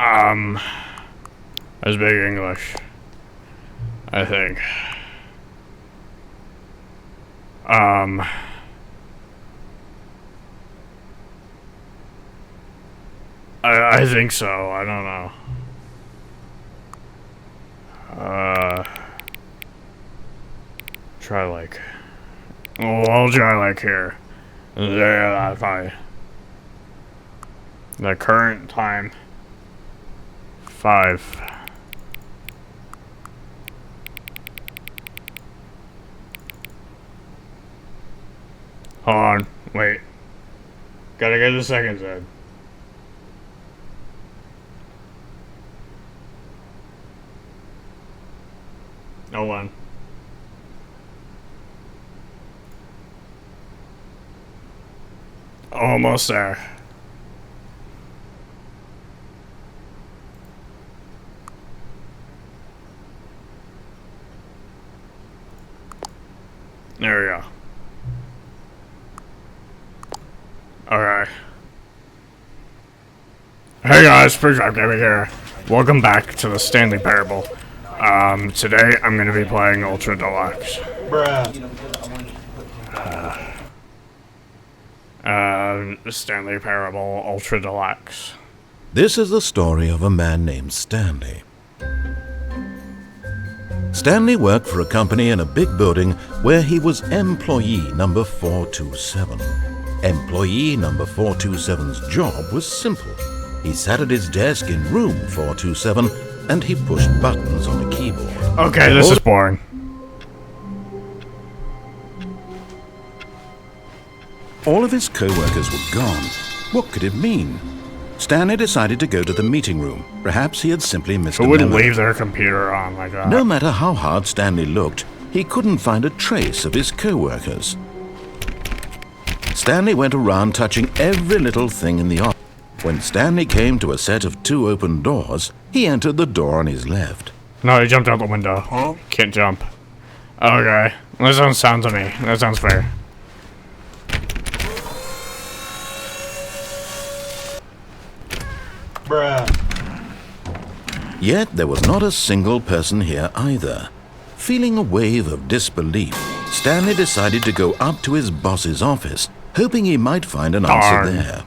I speak English, I think. I think so, I don't know. Try like... Oh, I'll try like here. Yeah, that's fine. The current time. 5. Hold on, wait. Gotta get the seconds in. Hold on. Almost there. There we go. Alright. Hey guys, Springtrap Gaming here. Welcome back to the Stanley Parable. Today I'm gonna be playing Ultra Deluxe. Stanley Parable Ultra Deluxe. This is the story of a man named Stanley. Stanley worked for a company in a big building where he was employee number 427. Employee number 427's job was simple. He sat at his desk in room 427 and he pushed buttons on a keyboard. Okay, this is boring. All of his co-workers were gone. What could it mean? Stanley decided to go to the meeting room. Perhaps he had simply missed a Who would memo. leave their computer on like that? No matter how hard Stanley looked, he couldn't find a trace of his co-workers. Stanley went around touching every little thing in the office. When Stanley came to a set of 2 open doors, he entered the door on his left. No, he jumped out the window. Huh? Can't jump. Okay. That sounds sound to me. That sounds fair. Yet there was not a single person here either. Feeling a wave of disbelief, Stanley decided to go up to his boss's office, hoping he might find an answer there.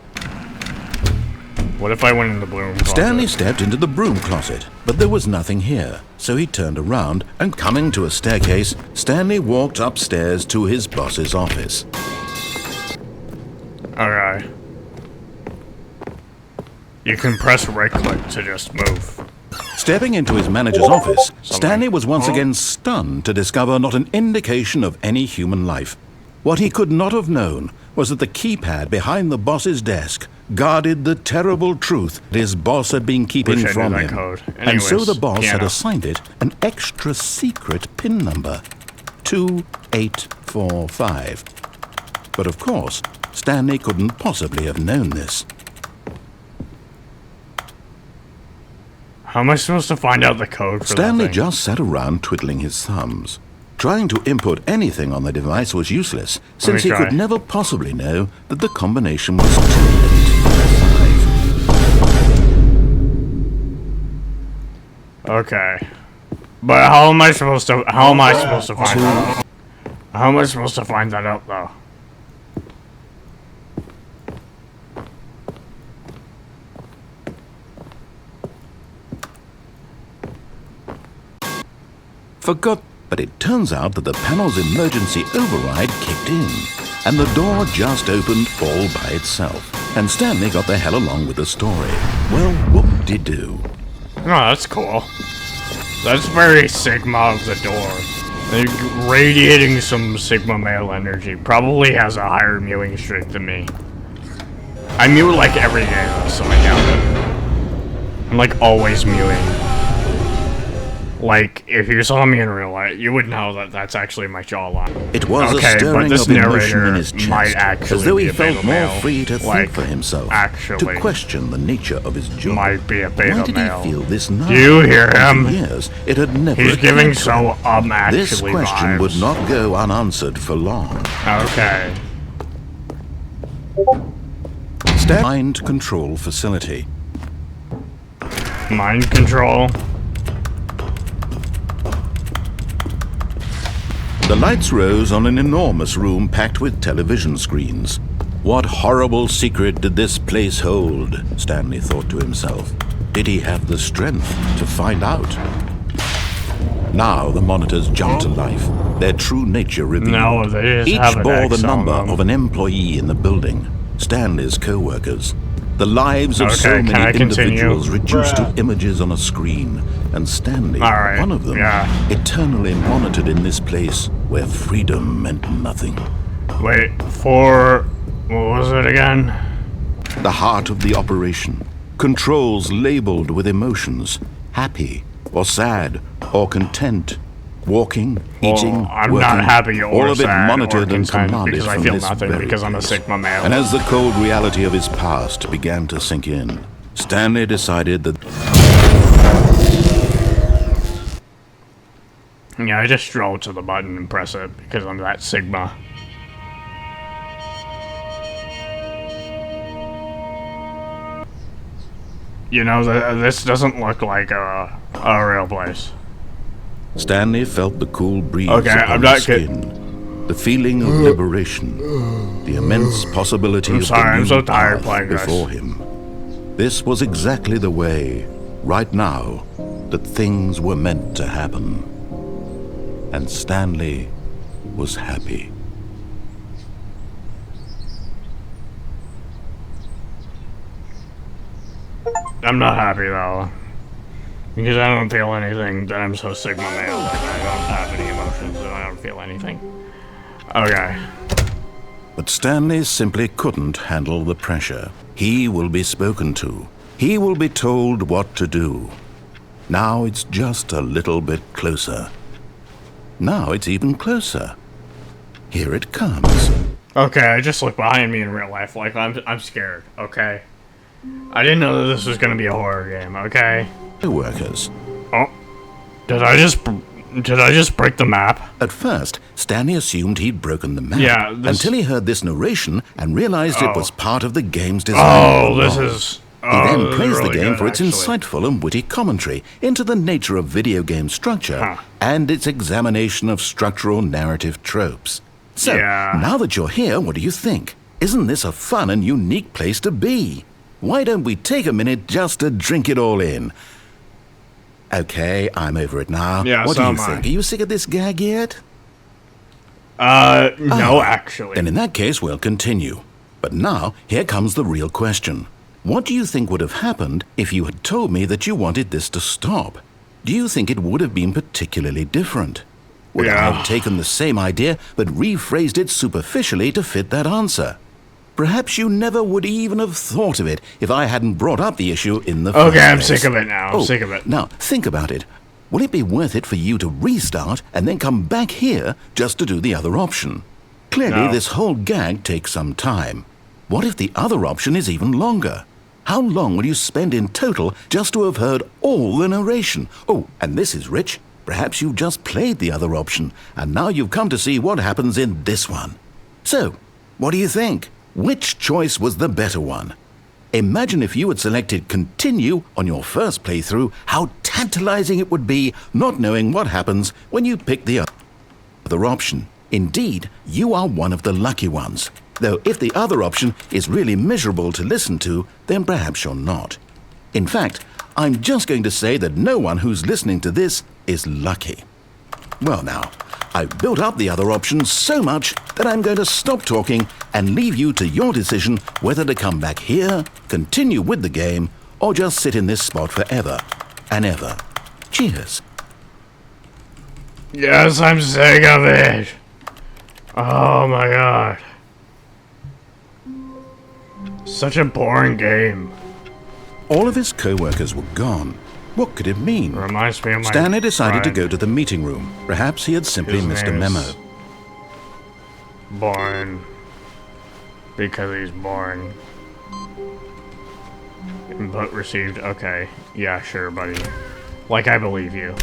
What if I went in the broom closet? Stanley stepped into the broom closet, but there was nothing here, so he turned around and coming to a staircase, Stanley walked upstairs to his boss's office. Okay. You can press right click to just move. Stepping into his manager's office, Stanley was once again stunned to discover not an indication of any human life. What he could not have known was that the keypad behind the boss's desk guarded the terrible truth that his boss had been keeping from him. And so the boss had assigned it an extra secret PIN number, 2845. But of course, Stanley couldn't possibly have known this. How am I supposed to find out the code for Stanley that thing? just sat around twiddling his thumbs. Trying to input anything on the device was useless, since he could never possibly know that the combination was 2845. Okay. But how am I supposed to find that? How am I supposed to find that out though? But it turns out that the panel's emergency override kicked in, and the door just opened all by itself. And Stanley got the hell along with the story. Well, whoop-de-doo. Oh, that's cool. That's very Sigma of the door. Like, radiating some Sigma male energy. Probably has a higher mewing streak than me. I mew like every day though, so I doubt it. I'm like always mewing. Like, if you saw me in real life, you would know that that's actually my jawline. It was a stirring of emotion in his chest, as though he felt more free to think for himself, to question the nature of his job. Might be a beta Why did male. he feel this now? Do you hear him? For years, it had never He's giving so actually This question vibes. would not go unanswered for long. Okay. Mind control facility. Mind control. The lights rose on an enormous room packed with television screens. What horrible secret did this place hold? Stanley thought to himself. Did he have the strength to find out? Now the monitors jumped to life, their true nature revealed. No, they just Each have an bore the X on number them. of an employee in the building, Stanley's co-workers. The lives of so Okay, can I many individuals continue? reduced to images on a screen, and Stanley, Alright, one of them, yeah. eternally monitored in this place where freedom meant nothing. Wait, what was it again? The heart of the operation. Controls labeled with emotions. Happy, or sad, or content. Walking, eating, I'm working. not happy or all of it sad monitored or and content commanded because I from feel this nothing very because I'm a place. Sigma male. And as the cold reality of his past began to sink in, Stanley decided that Yeah, I just stroll to the button and press it because I'm that Sigma. You know, this doesn't look like a real place. Stanley felt the cool breeze Okay, upon I'm his not skin, the feeling of liberation, the immense possibility I'm of sorry, the I'm new so tired path playing this. before him. This was exactly the way, right now, that things were meant to happen. And Stanley was happy. I'm not happy though. Because I don't feel anything that I'm so Sigma male. Like, I don't have any emotions and I don't feel anything. Okay. But Stanley simply couldn't handle the pressure. He will be spoken to. He will be told what to do. Now it's just a little bit closer. Now it's even closer. Here it comes. Okay, I just looked behind me in real life. Like, I'm scared, okay? I didn't know that this was gonna be a horror game, okay? Workers. Oh. Did I just break the map? At first, Stanley assumed he'd broken the map Yeah, until he heard this narration and realized it was part of the game's design. Oh, all this along. is... He then this is praised really the game good, for its actually. insightful and witty commentary into the nature of video game structure and its examination of structural narrative tropes. So, Yeah. now that you're here, what do you think? Isn't this a fun and unique place to be? Why don't we take a minute just to drink it all in? Okay, I'm over it now. Yeah, what so do am you I. think? Are you sick of this gag yet? No, actually. Then in that case, we'll continue. But now, here comes the real question. What do you think would have happened if you had told me that you wanted this to stop? Do you think it would have been particularly different? Would I Yeah. have taken the same idea but rephrased it superficially to fit that answer? Perhaps you never would even have thought of it if I hadn't brought up the issue in the first Okay, I'm place. sick of it now. I'm sick of it. Now, think about it. Will it be worth it for you to restart and then come back here just to do the other option? Clearly, No. this whole gag takes some time. What if the other option is even longer? How long will you spend in total just to have heard all the narration? Oh, and this is rich. Perhaps you've just played the other option, and now you've come to see what happens in this one. So, what do you think? Which choice was the better one? Imagine if you had selected continue on your first playthrough, how tantalizing it would be not knowing what happens when you pick the other option. Indeed, you are one of the lucky ones. Though if the other option is really miserable to listen to, then perhaps you're not. In fact, I'm just going to say that no one who's listening to this is lucky. Well now, I've built up the other option so much that I'm going to stop talking and leave you to your decision whether to come back here, continue with the game, or just sit in this spot forever and ever. Cheers. Yes, I'm sick of it. Oh my god. Such a boring game. All of his co-workers were gone. What could it mean? Reminds me of my Stanley decided to friend. go to the meeting room. Perhaps he had simply His missed a name memo. is Boring. Because he's boring. Input received. Okay. Yeah, sure, buddy. Like, I believe you.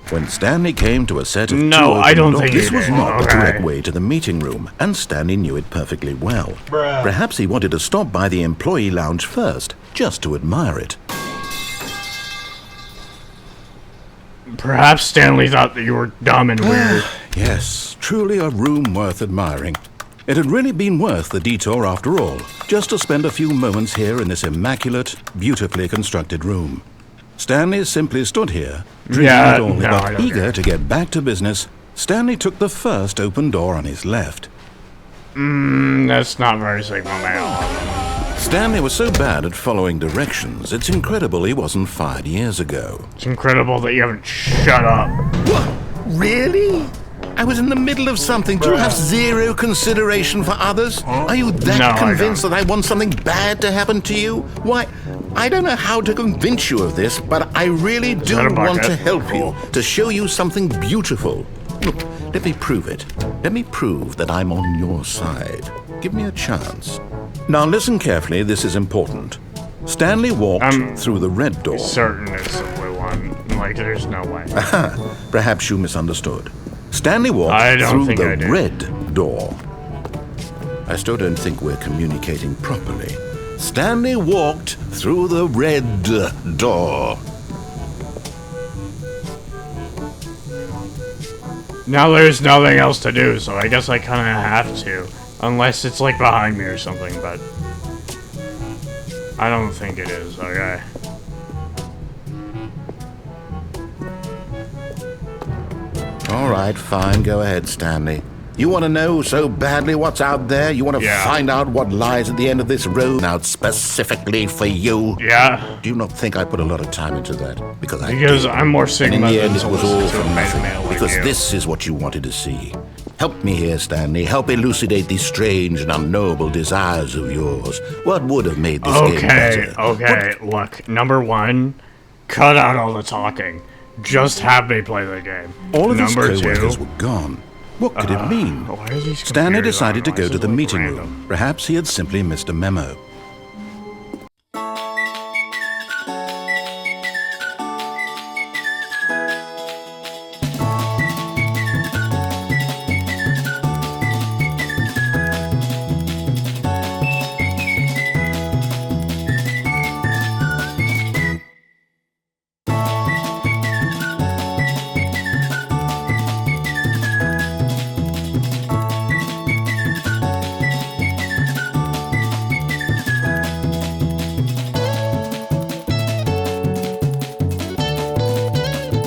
When Stanley came to a set of No, two open I don't doors, think this he was did. not the Okay. correct way to the meeting room, and Stanley knew it perfectly well. Perhaps he wanted to stop by the employee lounge first, just to admire it. Perhaps Stanley thought that you were dumb and weird. Yes, truly a room worth admiring. It had really been worth the detour after all, just to spend a few moments here in this immaculate, beautifully constructed room. Stanley simply stood here, dreaming but eager to get back to business. Stanley took the first open door on his left. That's not very Sigma male. Stanley was so bad at following directions, it's incredible he wasn't fired years ago. It's incredible that you haven't shut up. What? Really? I was in the middle of something. Do you have zero consideration for others? Are you that convinced that I want something bad to happen to you? Why, I don't know how to convince you of this, but I really do want to help you, to show you something beautiful. Look, let me prove it. Let me prove that I'm on your side. Give me a chance. Now listen carefully, this is important. Stanley walked through the red door. Certain it's the blue one. Like, there's no way. Perhaps you misunderstood. Stanley walked through the red door. I still don't think we're communicating properly. Stanley walked through the red door. Now there's nothing else to do, so I guess I kind of have to. Unless it's like behind me or something, but I don't think it is, okay. Alright, fine, go ahead, Stanley. You want to know so badly what's out there? You want to find out what lies at the end of this road out specifically for you? Yeah. Do you not think I put a lot of time into that? Because I'm more Sigma and in the end, it was all for nothing. Because this is what you wanted to see. Help me here, Stanley. Help elucidate these strange and unknowable desires of yours. What would have made this game better? Okay, look. Number one, cut out all the talking. Just have me play the game. All of his co-workers were gone. What could it mean? Stanley decided to go to the meeting room. Perhaps he had simply missed a memo.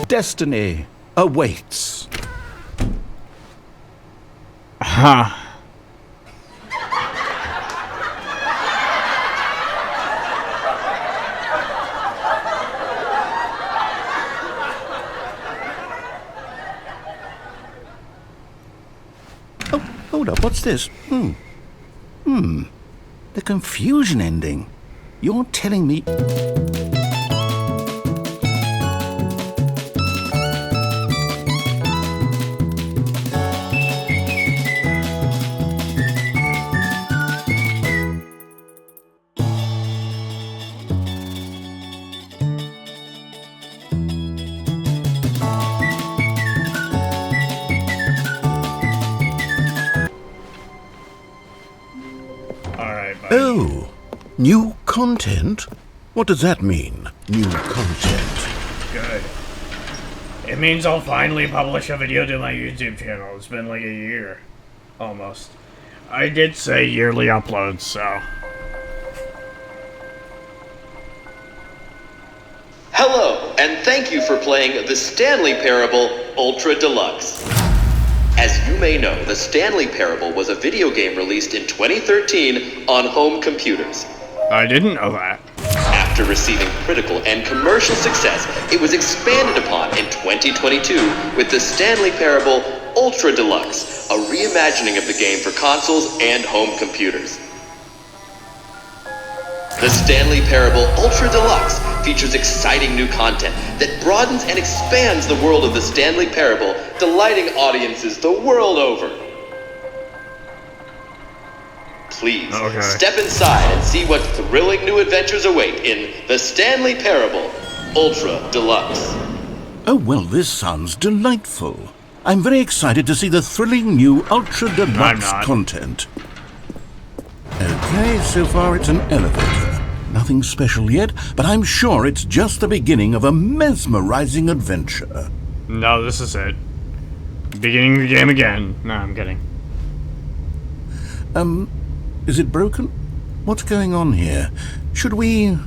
Destiny awaits. Oh, hold up, what's this? The confusion ending. You're telling me... Oh, new content? What does that mean, new content? Good. It means I'll finally publish a video to my YouTube channel. It's been like a year. Almost. I did say yearly uploads, so... Hello, and thank you for playing the Stanley Parable Ultra Deluxe. As you may know, the Stanley Parable was a video game released in 2013 on home computers. I didn't know that. After receiving critical and commercial success, it was expanded upon in 2022 with the Stanley Parable Ultra Deluxe, a reimagining of the game for consoles and home computers. The Stanley Parable Ultra Deluxe features exciting new content that broadens and expands the world of the Stanley Parable, delighting audiences the world over. Please, step inside and see what thrilling new adventures await in the Stanley Parable Ultra Deluxe. Oh, well, this sounds delightful. I'm very excited to see the thrilling new Ultra Deluxe content. Okay, so far it's an elevator. Nothing special yet, but I'm sure it's just the beginning of a mesmerizing adventure. No, this is it. Beginning the game again. No, I'm kidding. Is it broken? What's going on here? Should we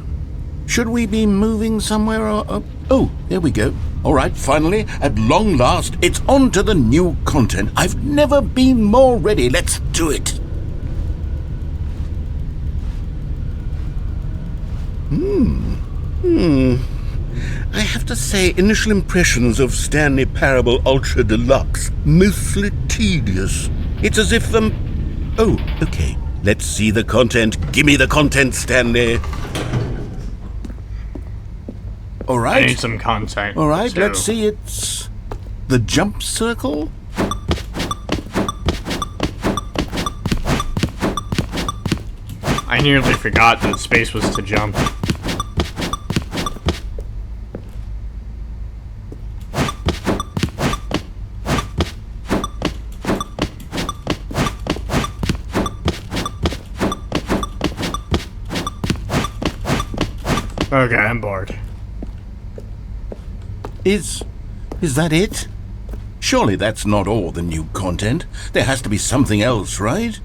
be moving somewhere or... Oh, there we go. All right, finally, at long last, it's on to the new content. I've never been more ready. Let's do it. I have to say, initial impressions of Stanley Parable Ultra Deluxe, mostly tedious. It's as if Oh, okay. Let's see the content. Gimme the content, Stanley. All right. I need some content. All right, too. let's see. It's the jump circle. I nearly forgot that space was to jump. Okay, I'm bored. Is that it? Surely that's not all the new content. There has to be something else, right?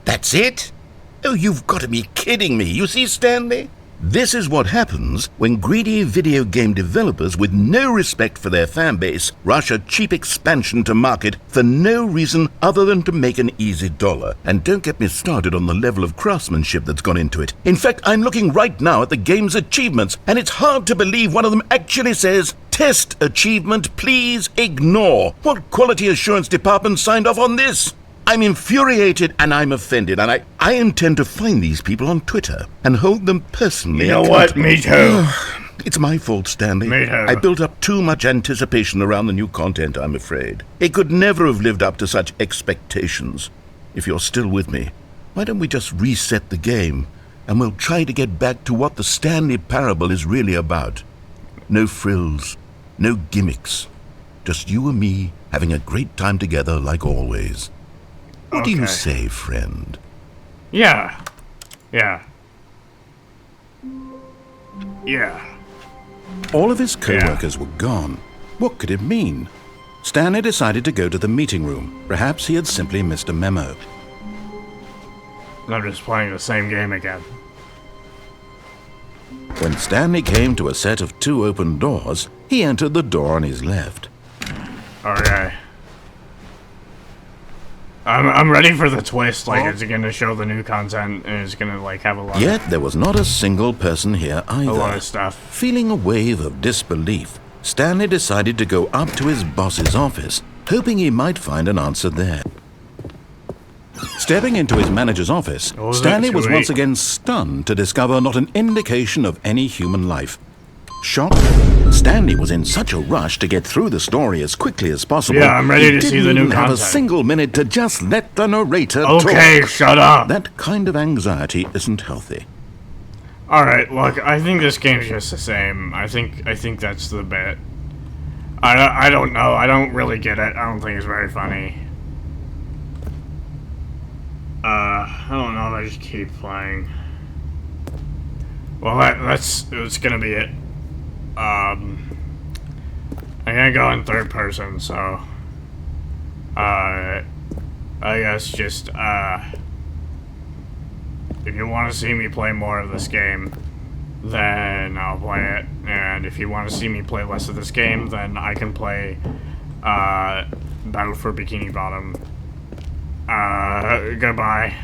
That's it? Oh, you've got to be kidding me. You see, Stanley? This is what happens when greedy video game developers with no respect for their fan base rush a cheap expansion to market for no reason other than to make an easy dollar. And don't get me started on the level of craftsmanship that's gone into it. In fact, I'm looking right now at the game's achievements, and it's hard to believe one of them actually says, "Test achievement, please ignore." What quality assurance department signed off on this? I'm infuriated and I'm offended, and I intend to find these people on Twitter and hold them personally. You know what? Me too. It's my fault, Stanley. Me too. I built up too much anticipation around the new content, I'm afraid. It could never have lived up to such expectations. If you're still with me, why don't we just reset the game, and we'll try to get back to what the Stanley Parable is really about. No frills, no gimmicks. Just you and me having a great time together like always. What do you say, friend? Yeah. All of his co-workers were gone. What could it mean? Stanley decided to go to the meeting room. Perhaps he had simply missed a memo. I'm just playing the same game again. When Stanley came to a set of 2 open doors, he entered the door on his left. Okay. I'm ready for the twist, like it's gonna show the new content and it's gonna like have a lot Yet there was not a single person here either. a lot of stuff. Feeling a wave of disbelief, Stanley decided to go up to his boss's office, hoping he might find an answer there. Stepping into his manager's office, Stanley was once again stunned to discover not an indication of any human life. Shocked, Stanley was in such a rush to get through the story as quickly as possible. Yeah, I'm ready to see the new He didn't have a content. single minute to just let the narrator talk. Okay, shut up. That kind of anxiety isn't healthy. Alright, look, I think this game's just the same. I think that's the bit. I don't know. I don't really get it. I don't think it's very funny. I don't know if I just keep playing. Well, that's gonna be it. I'm gonna go in third person, so I guess just if you want to see me play more of this game, then I'll play it, and if you want to see me play less of this game, then I can play Battle for Bikini Bottom. Goodbye.